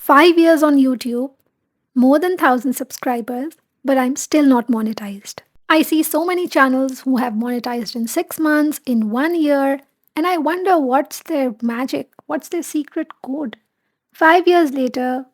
5 years on YouTube, more than 1,000 subscribers, but I'm still not monetized. I see so many channels who have monetized in 6 months, in 1 year, and I wonder what's their magic, what's their secret code. 5 years later,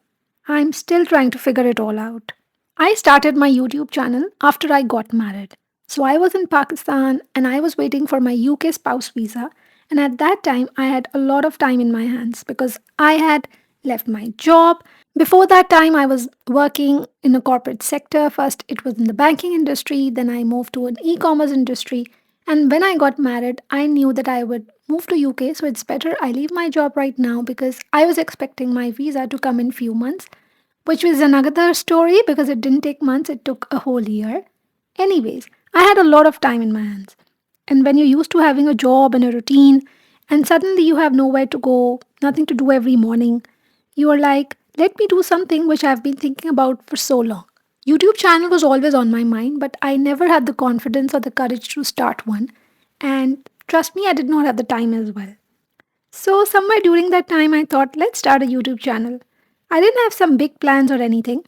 I'm still trying to figure it all out. I started my YouTube channel after I got married. So I was in Pakistan and I was waiting for my UK spouse visa. And at that time, I had a lot of time in my hands because I had left my job. Before that time, I was working in a corporate sector. First, it was in the banking industry, then I moved to an e commerce industry. And when I got married, I knew that I would move to UK, so it's better I leave my job right now because I was expecting my visa to come in few months, which was another story because it didn't take months, it took a whole year. Anyways, I had a lot of time in my hands. And when you're used to having a job and a routine, and suddenly you have nowhere to go, nothing to do every morning, you are like, let me do something which I've been thinking about for so long. YouTube channel was always on my mind, but I never had the confidence or the courage to start one. And trust me, I did not have the time as well. So, somewhere during that time, I thought, let's start a YouTube channel. I didn't have some big plans or anything.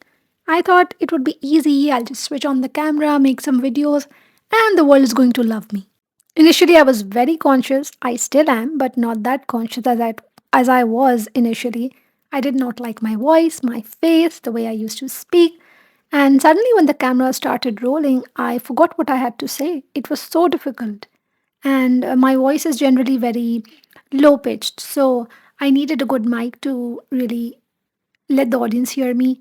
I thought it would be easy. I'll just switch on the camera, make some videos, and the world is going to love me. Initially, I was very conscious. I still am, but not that conscious as I was initially. I did not like my voice, my face, the way I used to speak. And suddenly, when the camera started rolling, I forgot what I had to say. It was so difficult. And my voice is generally very low pitched. So I needed a good mic to really let the audience hear me.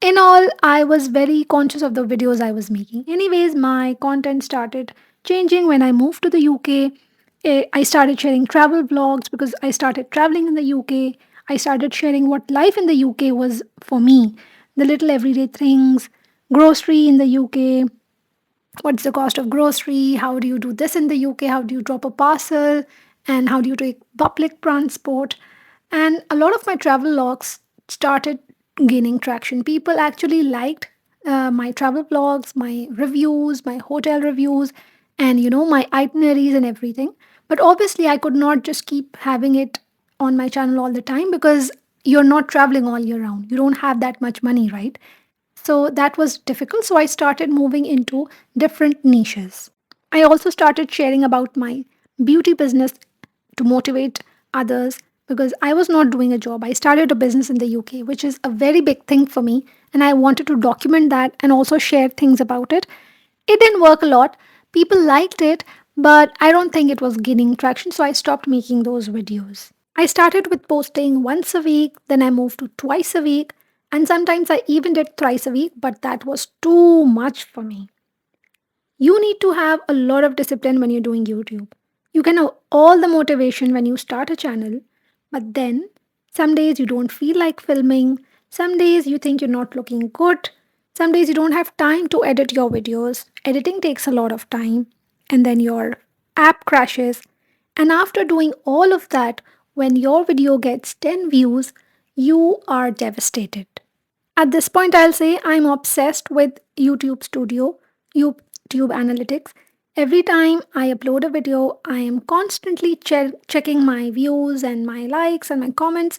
In all, I was very conscious of the videos I was making. Anyways, my content started changing when I moved to the UK. I started sharing travel vlogs because I started traveling in the UK. I started sharing what life in the UK was for me, the little everyday things, grocery in the UK, what's the cost of grocery, how do you do this in the UK, how do you drop a parcel, and how do you take public transport. And a lot of my travel logs started gaining traction. People actually liked my travel blogs, my reviews, my hotel reviews, and my itineraries and everything. But obviously I could not just keep having it on my channel all the time because you're not traveling all year round, you don't have that much money, right? So that was difficult. So I started moving into different niches. I also started sharing about my beauty business to motivate others because I was not doing a job. I started a business in the UK, which is a very big thing for me. And I wanted to document that and also share things about it. It didn't work a lot. People liked it, but I don't think it was gaining traction. So I stopped making those videos. I started with posting once a week, then I moved to twice a week, and sometimes I even did thrice a week, but that was too much for me. You need to have a lot of discipline when you're doing YouTube. You can have all the motivation when you start a channel, but then some days you don't feel like filming, some days you think you're not looking good, some days you don't have time to edit your videos. Editing takes a lot of time, and then your app crashes. And after doing all of that, when your video gets 10 views, you are devastated. At this point, I'll say I'm obsessed with YouTube Studio, YouTube Analytics. Every time I upload a video, I am constantly checking my views and my likes and my comments.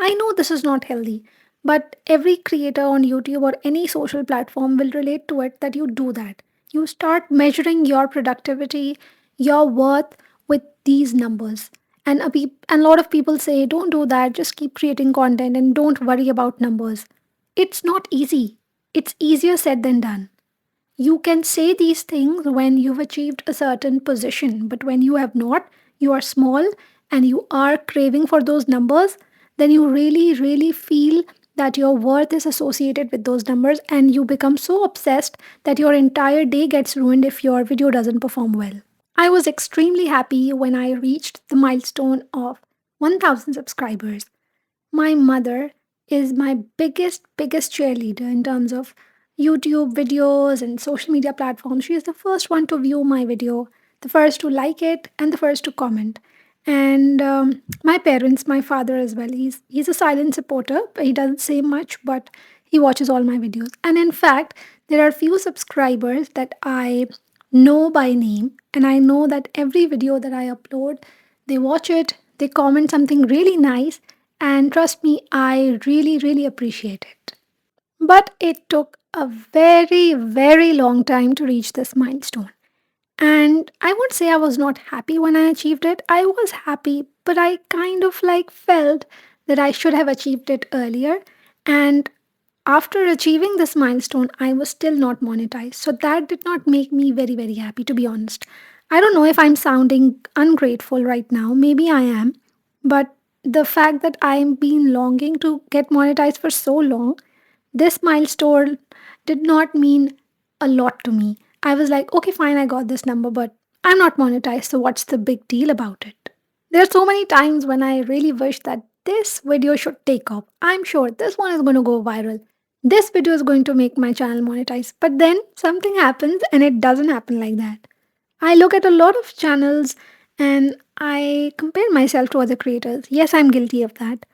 I know this is not healthy, but every creator on YouTube or any social platform will relate to it that you do that. You start measuring your productivity, your worth with these numbers. And a lot of people say, don't do that, just keep creating content and don't worry about numbers. It's not easy. It's easier said than done. You can say these things when you've achieved a certain position, but when you have not, you are small and you are craving for those numbers, then you really, really feel that your worth is associated with those numbers and you become so obsessed that your entire day gets ruined if your video doesn't perform well. I was extremely happy when I reached the milestone of 1,000 subscribers. My mother is my biggest cheerleader in terms of YouTube videos and social media platforms. She is the first one to view my video, the first to like it, and the first to comment. And my parents, my father as well, he's a silent supporter. He doesn't say much, but he watches all my videos. And in fact, there are few subscribers that I know by name, and I know that every video that I upload, they watch it, they comment something really nice, And trust me, I really, really appreciate it. But it took a very, very long time to reach this milestone. And I would say I was not happy when I achieved it. I was happy, but I kind of like felt that I should have achieved it earlier. And after achieving this milestone, I was still not monetized. So that did not make me very, very happy, to be honest. I don't know if I'm sounding ungrateful right now. Maybe I am. But the fact that I've been longing to get monetized for so long, this milestone did not mean a lot to me. I was like, okay, fine, I got this number, but I'm not monetized, so what's the big deal about it? There are so many times when I really wish that this video should take off. I'm sure this one is going to go viral. This video is going to make my channel monetize. But then something happens and it doesn't happen like that. I look at a lot of channels and I compare myself to other creators. Yes, I'm guilty of that.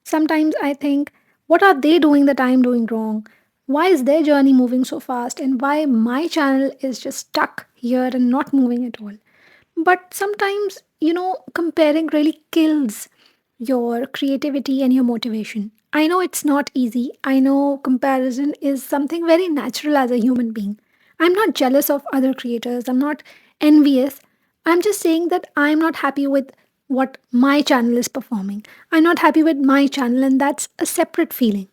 Sometimes I think, what are they doing that I'm doing wrong? Why is their journey moving so fast and why my channel is just stuck here and not moving at all? But sometimes, comparing really kills your creativity and your motivation. I know it's not easy. I know comparison is something very natural as a human being. I'm not jealous of other creators, I'm not envious. I'm just saying that I'm not happy with what my channel is performing. I'm not happy with my channel, and that's a separate feeling.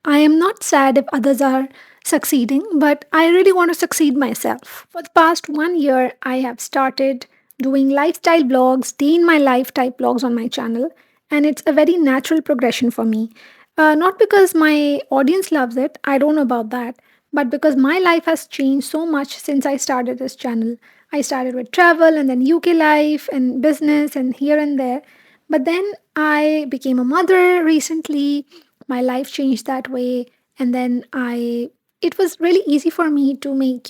I am not sad if others are succeeding, but I really want to succeed myself. For the past 1 year, I have started doing lifestyle vlogs, day in my life type vlogs on my channel, and it's a very natural progression for me. Not because my audience loves it, I don't know about that, but because my life has changed so much since I started this channel. I started with travel and then UK life and business and here and there. But then I became a mother recently. My life changed that way. And then it was really easy for me to make,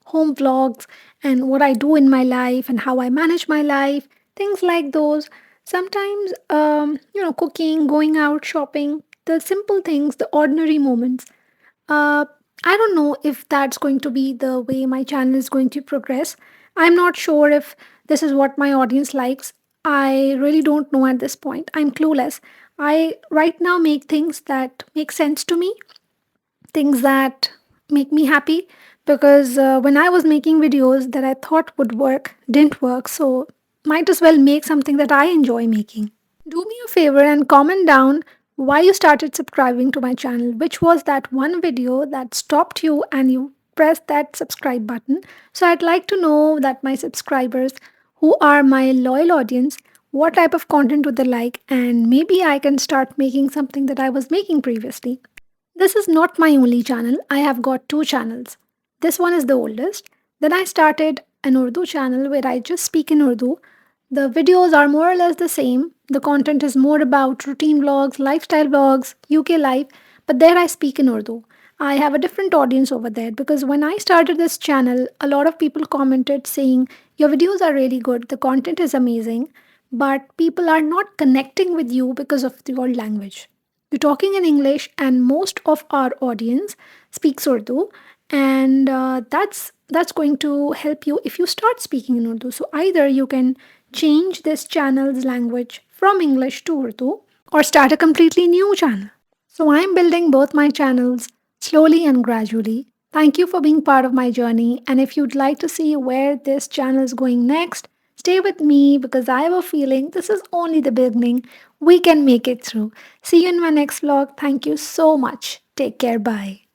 home vlogs and what I do in my life and how I manage my life, things like those. Sometimes, cooking, going out, shopping, the simple things, the ordinary moments. Uh, I don't know if that's going to be the way my channel is going to progress. I'm not sure if this is what my audience likes. I really don't know at this point. I'm clueless. I right now make things that make sense to me, things that make me happy, because when I was making videos that I thought would work, didn't work. So might as well make something that I enjoy making. Do me a favor and comment down why you started subscribing to my channel. Which was that one video that stopped you and you pressed that subscribe button? So I'd like to know that my subscribers, who are my loyal audience, what type of content would they like, and maybe I can start making something that I was making previously. This is not my only channel. I have got two channels. This one is the oldest. Then I started an Urdu channel where I just speak in Urdu. The videos are more or less the same. The content is more about routine vlogs, lifestyle vlogs, UK life, but there I speak in Urdu. I have a different audience over there because when I started this channel, a lot of people commented saying, your videos are really good, the content is amazing, but people are not connecting with you because of your language. You're talking in English, and most of our audience speaks Urdu, and that's going to help you if you start speaking in Urdu. So either you can change this channel's language from English to Urdu, or start a completely new channel. So I'm building both my channels slowly and gradually. Thank you for being part of my journey. And if you'd like to see where this channel is going next, stay with me because I have a feeling this is only the beginning. We can make it through. See you in my next vlog. Thank you so much. Take care. Bye.